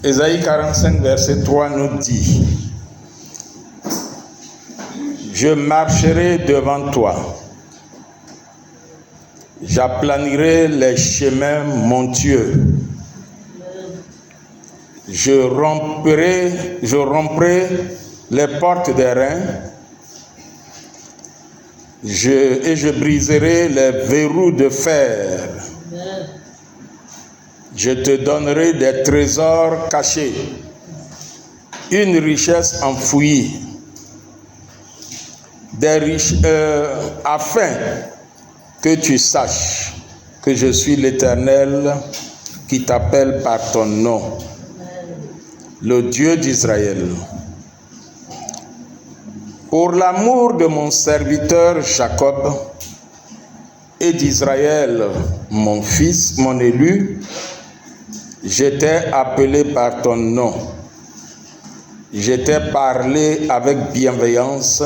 Ésaïe 45, verset 3 nous dit: Je marcherai devant toi, j'aplanirai les chemins montueux, je romprai les portes des reins, et je briserai les verrous de fer. Je te donnerai des trésors cachés, une richesse enfouie, afin que tu saches que je suis l'Éternel qui t'appelle par ton nom, le Dieu d'Israël. Pour l'amour de mon serviteur Jacob et d'Israël, mon fils, mon élu, je t'ai appelé par ton nom. Je t'ai parlé avec bienveillance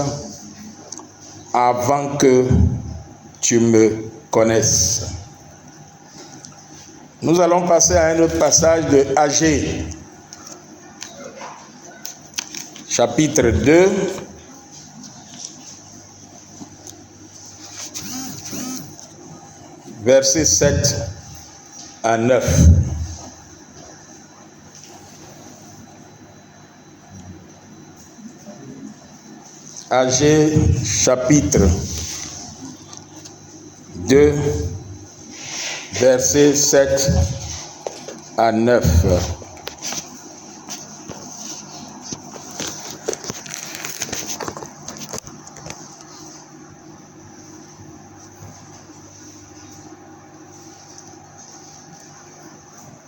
avant que tu me connaisses. Nous allons passer à un autre passage de Agée, chapitre 2, versets 7 à 9. Agée, chapitre 2, versets 7 à 9.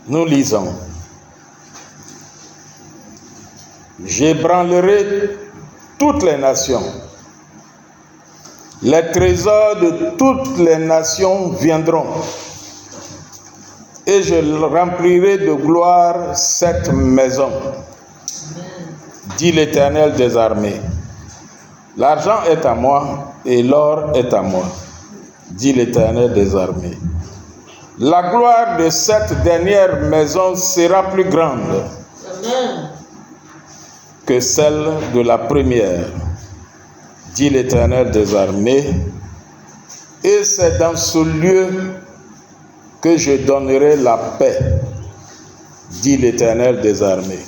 Nous lisons: J'ébranlerai toutes les nations. Les trésors de toutes les nations viendront, et je remplirai de gloire cette maison, dit l'Éternel des armées. L'argent est à moi et l'or est à moi, dit l'Éternel des armées. La gloire de cette dernière maison sera plus grande que celle de la première, dit l'Éternel des armées, et c'est dans ce lieu que je donnerai la paix, dit l'Éternel des armées.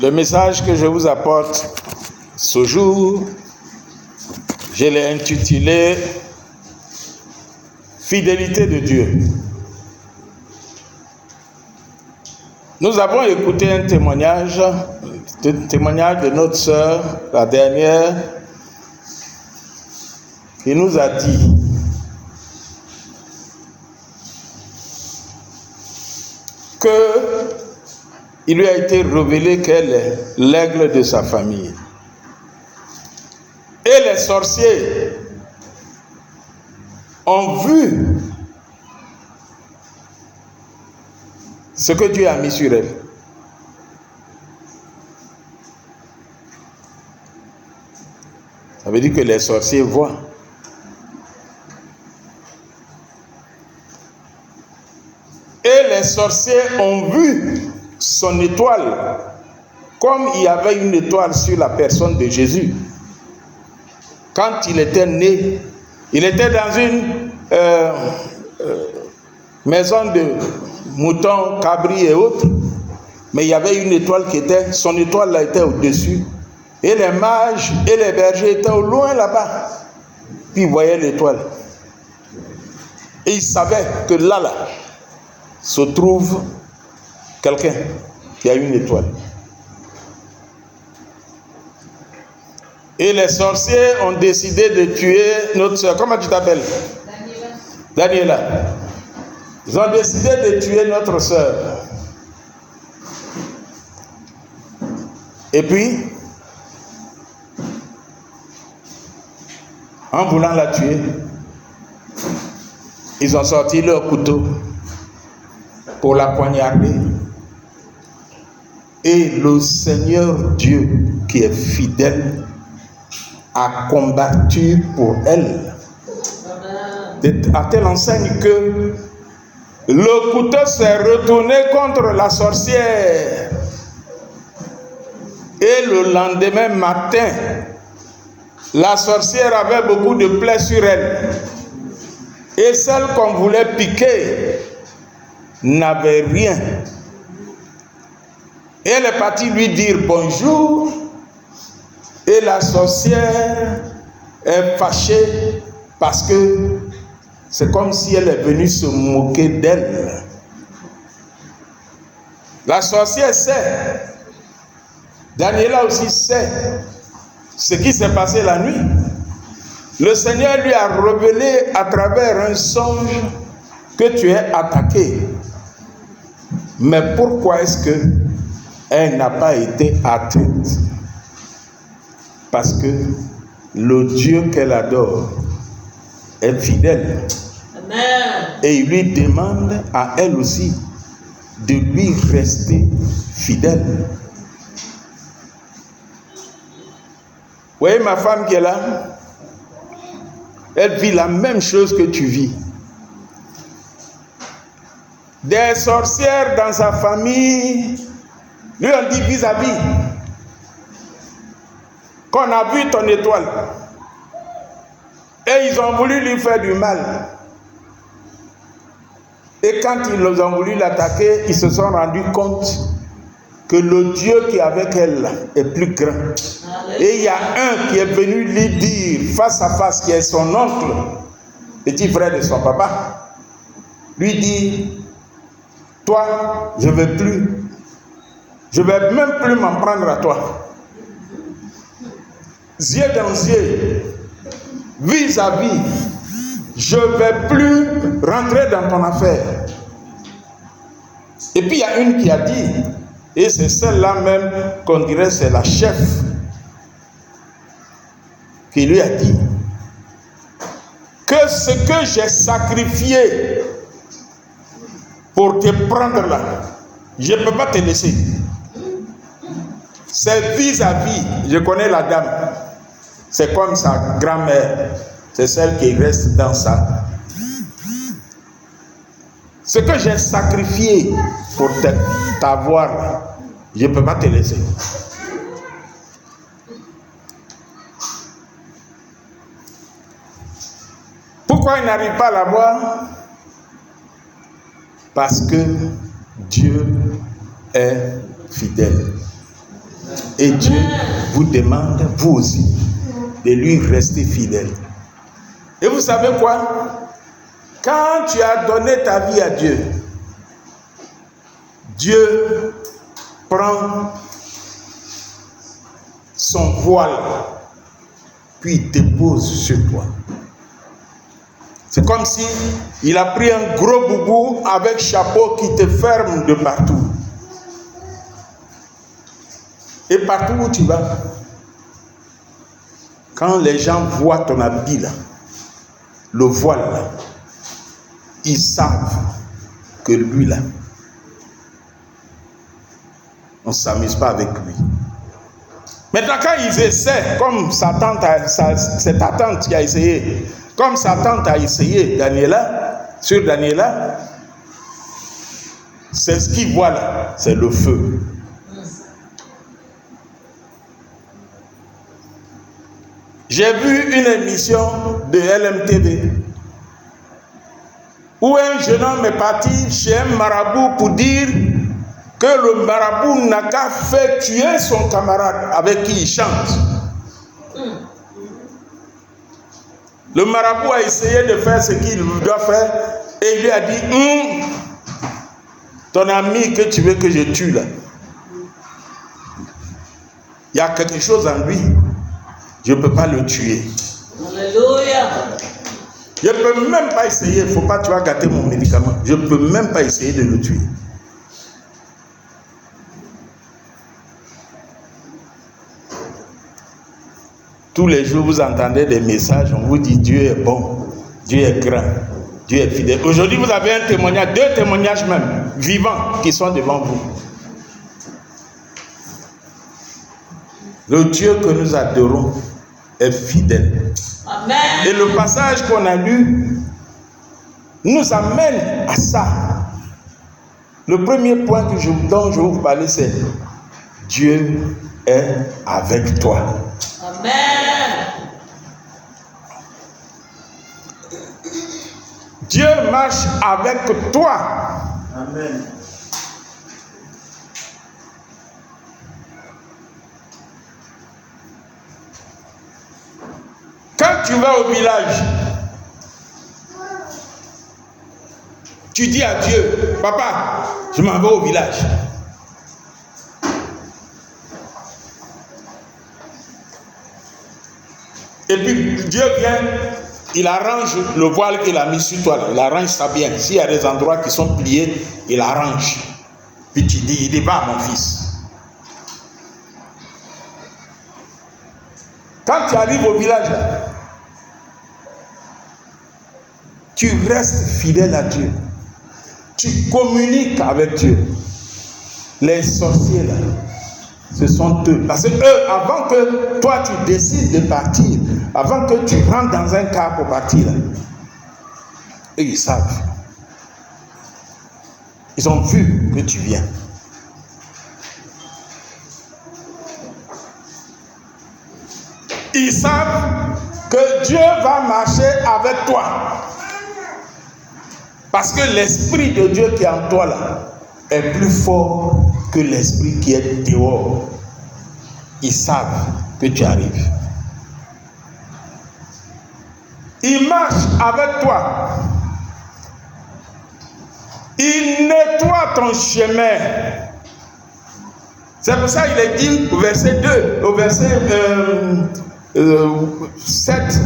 Le message que je vous apporte ce jour, je l'ai intitulé Fidélité de Dieu. Nous avons écouté un témoignage de notre sœur, la dernière, qui nous a dit qu'il lui a été révélé qu'elle est l'aigle de sa famille. Et les sorciers ont vu ce que Dieu a mis sur elle. Ça veut dire que les sorciers voient. Et les sorciers ont vu son étoile, comme il y avait une étoile sur la personne de Jésus. Quand il était né, il était dans une maison de moutons, cabris et autres, mais il y avait une étoile son étoile là était au-dessus, et les mages et les bergers étaient au loin là-bas, puis ils voyaient l'étoile, et ils savaient que là se trouve quelqu'un qui a une étoile. Et les sorciers ont décidé de tuer notre soeur. Comment tu t'appelles? Daniela. Ils ont décidé de tuer notre soeur. Et puis, en voulant la tuer, ils ont sorti leur couteau pour la poignarder. Et le Seigneur Dieu, qui est fidèle, a combattu pour elle. À telle enseigne que Le couteau s'est retourné contre la sorcière. Et le lendemain matin, la sorcière avait beaucoup de plaies sur elle. Et celle qu'on voulait piquer n'avait rien. Et elle est partie lui dire bonjour. Et la sorcière est fâchée parce que c'est comme si elle est venue se moquer d'elle. La sorcière sait. Daniela aussi sait ce qui s'est passé la nuit. Le Seigneur lui a révélé à travers un songe que tu es attaqué. Mais pourquoi est-ce qu'elle n'a pas été atteinte? Parce que le Dieu qu'elle adore est fidèle. Amen. Et il lui demande à elle aussi de lui rester fidèle. Vous voyez ma femme qui est là? Elle vit la même chose que tu vis. Des sorcières dans sa famille lui ont dit vis-à-vis qu'on a vu ton étoile. Et ils ont voulu lui faire du mal. Et quand ils ont voulu l'attaquer, ils se sont rendus compte que le Dieu qui est avec elle est plus grand. Et il y a un qui est venu lui dire face à face, qui est son oncle, petit frère de son papa, lui dit, toi, je ne vais même plus m'en prendre à toi. Yeux dans yeux, vis-à-vis, je ne vais plus rentrer dans ton affaire. Et puis il y a une qui a dit, et c'est celle-là même qu'on dirait c'est la chef, qui lui a dit que ce que j'ai sacrifié pour te prendre là, je ne peux pas te laisser. C'est vis-à-vis, je connais la dame, c'est comme sa grand-mère, c'est celle qui reste dans ça. Ce que j'ai sacrifié pour t'avoir là, je ne peux pas te laisser. Pourquoi il n'arrive pas à la voir? Parce que Dieu est fidèle. Et Dieu vous demande, vous aussi, de lui rester fidèle. Et vous savez quoi? Quand tu as donné ta vie à Dieu, Dieu prend son voile, puis dépose sur toi. C'est comme si il a pris un gros boubou avec chapeau qui te ferme de partout. Et partout où tu vas, quand les gens voient ton habit là, le voile là, ils savent que lui là, on ne s'amuse pas avec lui. Maintenant quand ils essaient, comme c'est ta tante qui a essayé, comme sa tante a essayé sur Daniela, c'est ce qu'ils voient là, c'est le feu. J'ai vu une émission de LMTV où un jeune homme est parti chez un marabout pour dire que le marabout n'a qu'à faire tuer son camarade avec qui il chante. Le marabout a essayé de faire ce qu'il doit faire et il lui a dit ton ami que tu veux que je tue là, il y a quelque chose en lui, je ne peux pas le tuer. Alléluia. Je ne peux même pas essayer, il ne faut pas tu vas gâter mon médicament, je ne peux même pas essayer de le tuer. Tous les jours, vous entendez des messages, on vous dit Dieu est bon, Dieu est grand, Dieu est fidèle. Aujourd'hui, vous avez un témoignage, 2 témoignages même, vivants, qui sont devant vous. Le Dieu que nous adorons est fidèle. Amen. Et le passage qu'on a lu nous amène à ça. Le premier point dont je vais vous parler, c'est Dieu est avec toi. Amen. Dieu marche avec toi. Amen. Quand tu vas au village, tu dis à Dieu, papa, je m'en vais au village. Et puis Dieu vient, il arrange le voile qu'il a mis sur toi, il arrange ça bien. S'il y a des endroits qui sont pliés, il arrange. Puis tu dis, il dit, va mon fils. Quand tu arrives au village, tu restes fidèle à Dieu. Tu communiques avec Dieu. Les sorciers là, ce sont eux. Parce que eux, avant que toi tu décides de partir, avant que tu rentres dans un car pour partir, là, eux ils savent. Ils ont vu que tu viens. Ils savent que Dieu va marcher avec toi. Parce que l'esprit de Dieu qui est en toi là est plus fort que l'esprit qui est dehors. Ils savent que tu arrives. Il marche avec toi. Il nettoie ton chemin. C'est pour ça qu'il est dit au verset 2, au verset 7.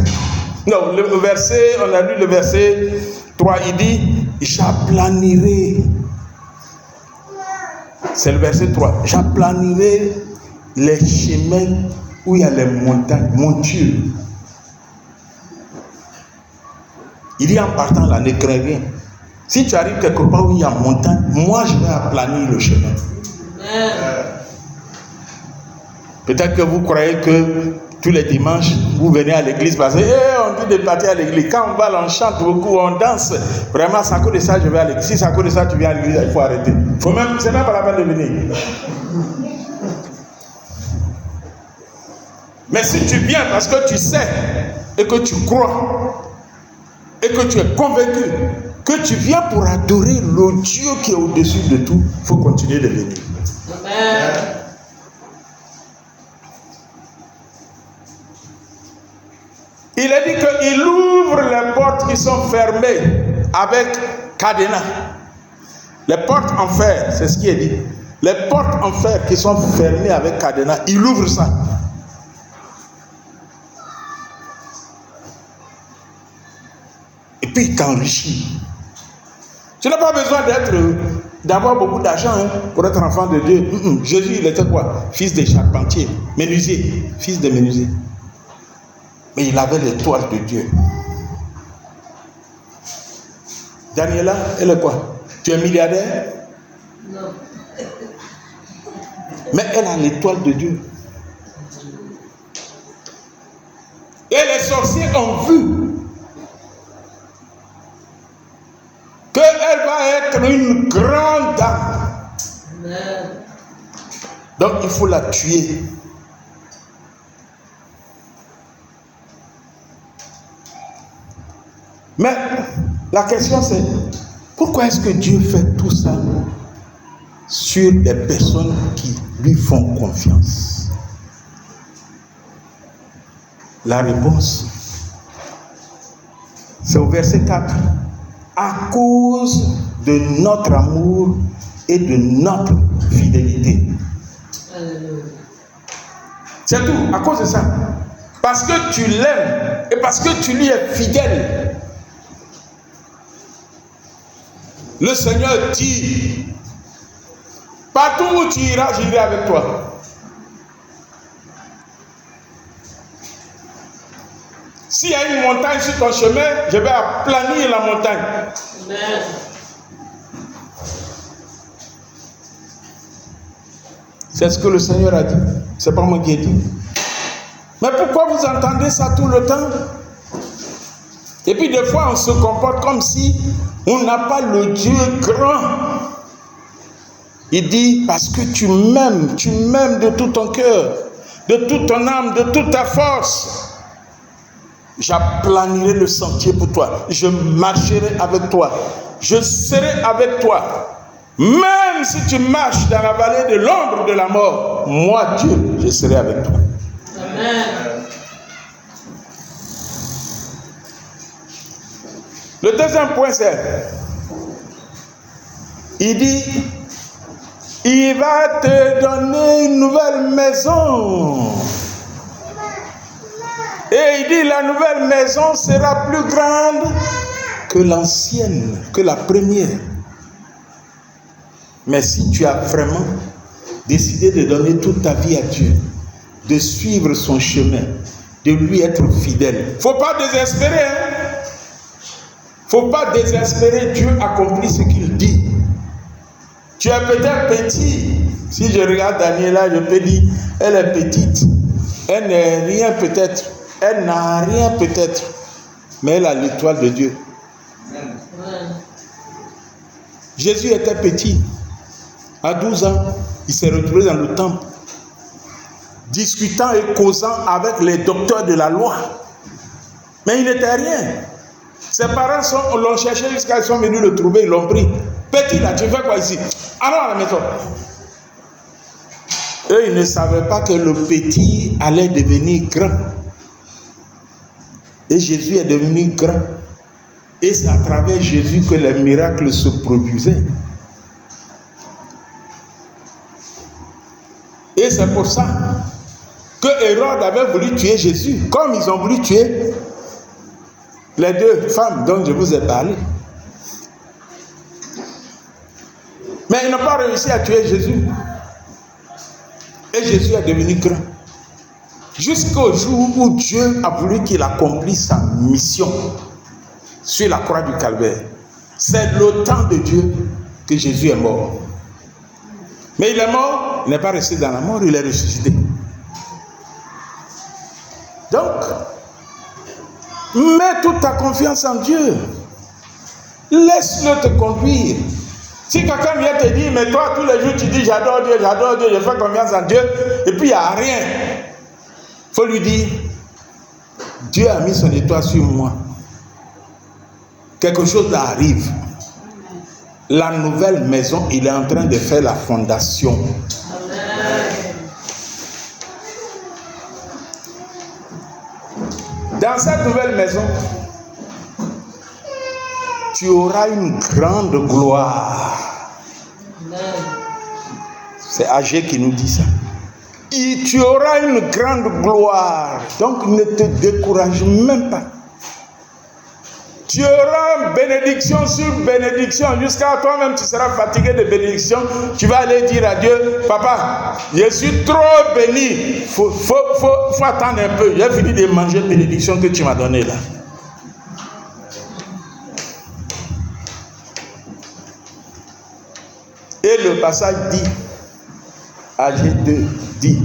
Non, le verset, on a lu le verset 3, il dit, j'aplanirai. C'est le verset 3. J'aplanirai les chemins où il y a les montagnes, montures. Il dit en partant là, ne crains rien. Si tu arrives quelque part où il y a montagne, moi je vais aplanir le chemin. Peut-être que vous croyez que tous les dimanches, vous venez à l'église parce que on dit de partir à l'église. Quand on va, on chante beaucoup, on danse. Vraiment, c'est à cause de ça, je vais à l'église. Si c'est à cause de ça, tu viens à l'église, il faut arrêter. C'est même pas la peine de venir. Mais si tu viens parce que tu sais et que tu crois et que tu es convaincu que tu viens pour adorer le Dieu qui est au-dessus de tout, il faut continuer de venir. Amen. Il a dit qu'il ouvre les portes qui sont fermées avec cadenas. Les portes en fer, c'est ce qui est dit. Les portes en fer qui sont fermées avec cadenas, il ouvre ça. Et puis il t'enrichit. Tu n'as pas besoin d'avoir beaucoup d'argent pour être enfant de Dieu. Jésus, il était quoi? Fils de charpentier, menuisier, fils de menuisier. Mais il avait l'étoile de Dieu. Daniela, elle est quoi? Tu es milliardaire? Non. Mais elle a l'étoile de Dieu. Et les sorciers ont vu qu'elle va être une grande dame. Amen. Donc il faut la tuer. Mais la question c'est, pourquoi est-ce que Dieu fait tout ça sur les personnes qui lui font confiance? La réponse, c'est au verset 4. À cause de notre amour et de notre fidélité. C'est tout, à cause de ça. Parce que tu l'aimes et parce que tu lui es fidèle. Le Seigneur dit, partout où tu iras, j'irai avec toi. S'il y a une montagne sur ton chemin, je vais aplanir la montagne. Amen. C'est ce que le Seigneur a dit. C'est pas moi qui ai dit. Mais pourquoi vous entendez ça tout le temps? Et puis des fois on se comporte comme si on n'a pas le Dieu grand Il dit, parce que tu m'aimes de tout ton cœur, de toute ton âme, de toute ta force. J'aplanirai le sentier pour toi. Je marcherai avec toi. Je serai avec toi. Même si tu marches dans la vallée de l'ombre de la mort, moi, Dieu, je serai avec toi. Amen. Le deuxième point, c'est, il dit, il va te donner une nouvelle maison. Et il dit, la nouvelle maison sera plus grande que l'ancienne, que la première. Mais si tu as vraiment décidé de donner toute ta vie à Dieu, de suivre son chemin, de lui être fidèle, il ne faut pas désespérer. Faut pas désespérer, Dieu accomplit ce qu'il dit. Tu es peut-être petit. Si je regarde Daniela, je peux dire, elle est petite. Elle n'est rien peut-être. Elle n'a rien peut-être. Mais elle a l'étoile de Dieu. Jésus était petit. À 12 ans, il s'est retrouvé dans le temple, discutant et causant avec les docteurs de la loi. Mais il n'était rien. Ses parents l'ont cherché jusqu'à ils sont venus le trouver, ils l'ont pris. Petit là, tu fais quoi ici? Allons à la maison. Eux, ils ne savaient pas que le petit allait devenir grand. Et Jésus est devenu grand. Et c'est à travers Jésus que les miracles se produisaient. Et c'est pour ça que Hérode avait voulu tuer Jésus, comme ils ont voulu tuer les deux femmes dont je vous ai parlé. Mais ils n'ont pas réussi à tuer Jésus. Et Jésus est devenu grand. Jusqu'au jour où Dieu a voulu qu'il accomplisse sa mission sur la croix du Calvaire. C'est le temps de Dieu que Jésus est mort. Mais il est mort, il n'est pas resté dans la mort, il est ressuscité. Donc, mets toute ta confiance en Dieu. Laisse-le te conduire. Si quelqu'un vient te dire, mais toi, tous les jours, tu dis, j'adore Dieu, je fais confiance en Dieu, et puis il n'y a rien. Il faut lui dire, Dieu a mis son étoile sur moi. Quelque chose arrive. La nouvelle maison, il est en train de faire la fondation. Dans cette nouvelle maison, tu auras une grande gloire. C'est Agé qui nous dit ça. Et tu auras une grande gloire. Donc ne te décourage même pas. Tu auras bénédiction sur bénédiction. Jusqu'à toi-même, tu seras fatigué de bénédiction. Tu vas aller dire à Dieu, papa, je suis trop béni. Faut attendre un peu. J'ai fini de manger la bénédiction que tu m'as donnée là. Et le passage dit, Agé 2 dit,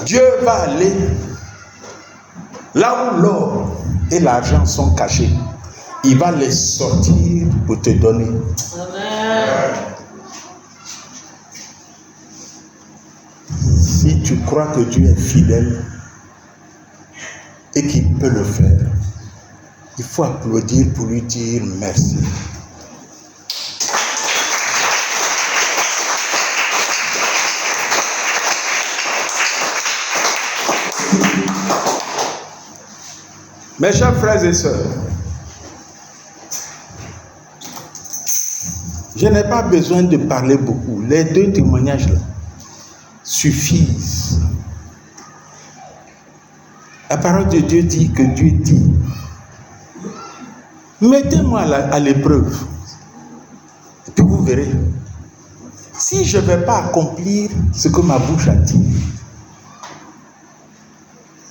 Dieu va aller là où l'or et l'argent sont cachés. Il va les sortir pour te donner. Amen. Si tu crois que Dieu est fidèle et qu'il peut le faire, il faut applaudir pour lui dire merci. Mes chers frères et sœurs, je n'ai pas besoin de parler beaucoup. Les deux témoignages là suffisent. La parole de Dieu dit que Dieu dit, mettez-moi à l'épreuve. Et puis vous verrez. Si je ne vais pas accomplir ce que ma bouche a dit.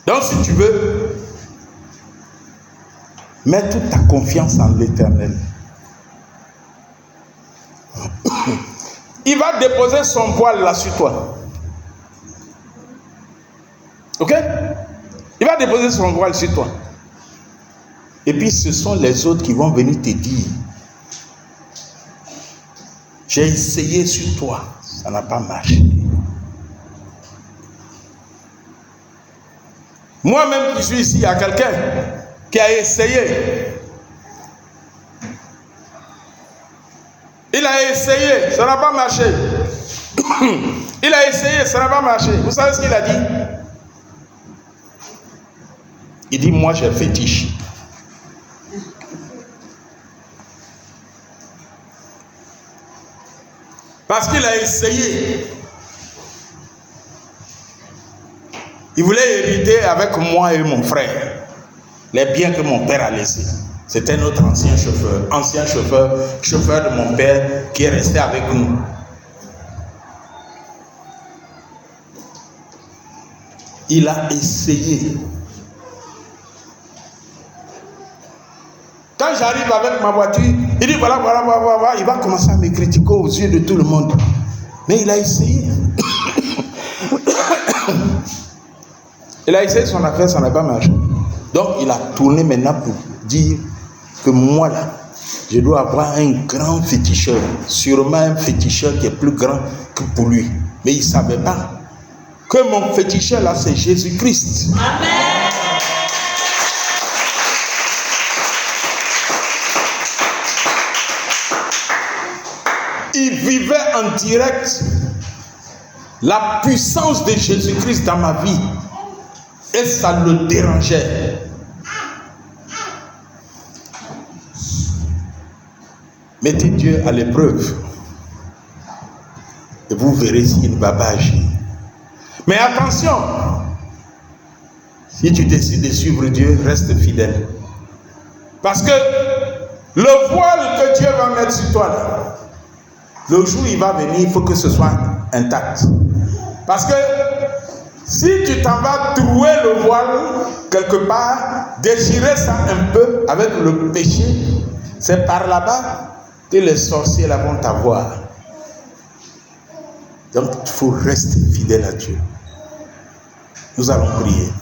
Donc si tu veux, mets toute ta confiance en l'Éternel. Il va déposer son voile là sur toi. Ok? Il va déposer son voile sur toi. Et puis ce sont les autres qui vont venir te dire, J'ai essayé sur toi, ça n'a pas marché. Moi-même qui suis ici, il y a quelqu'un qui a essayé. Il a essayé, ça n'a pas marché. Il a essayé, ça n'a pas marché. Vous savez ce qu'il a dit? Il dit, moi j'ai fétiche. Parce qu'il a essayé. Il voulait hériter avec moi et mon frère les biens que mon père a laissés. C'était notre ancien chauffeur de mon père qui est resté avec nous. Il a essayé. Quand j'arrive avec ma voiture, il dit voilà, il va commencer à me critiquer aux yeux de tout le monde. Mais il a essayé. Il a essayé son affaire, ça n'a pas marché. Donc il a tourné maintenant pour dire que moi là, je dois avoir un grand féticheur. Sûrement un féticheur qui est plus grand que pour lui. Mais il ne savait pas que mon féticheur là, c'est Jésus-Christ. Amen. Il vivait en direct la puissance de Jésus-Christ dans ma vie. Et ça le dérangeait. Mettez Dieu à l'épreuve. Et vous verrez s'il ne va pas agir. Mais attention, si tu décides de suivre Dieu, reste fidèle. Parce que le voile que Dieu va mettre sur toi, là, le jour où il va venir, il faut que ce soit intact. Parce que si tu t'en vas trouer le voile quelque part, déchirer ça un peu avec le péché, c'est par là-bas que les sorciers là vont t'avoir. Donc il faut rester fidèle à Dieu. Nous allons prier.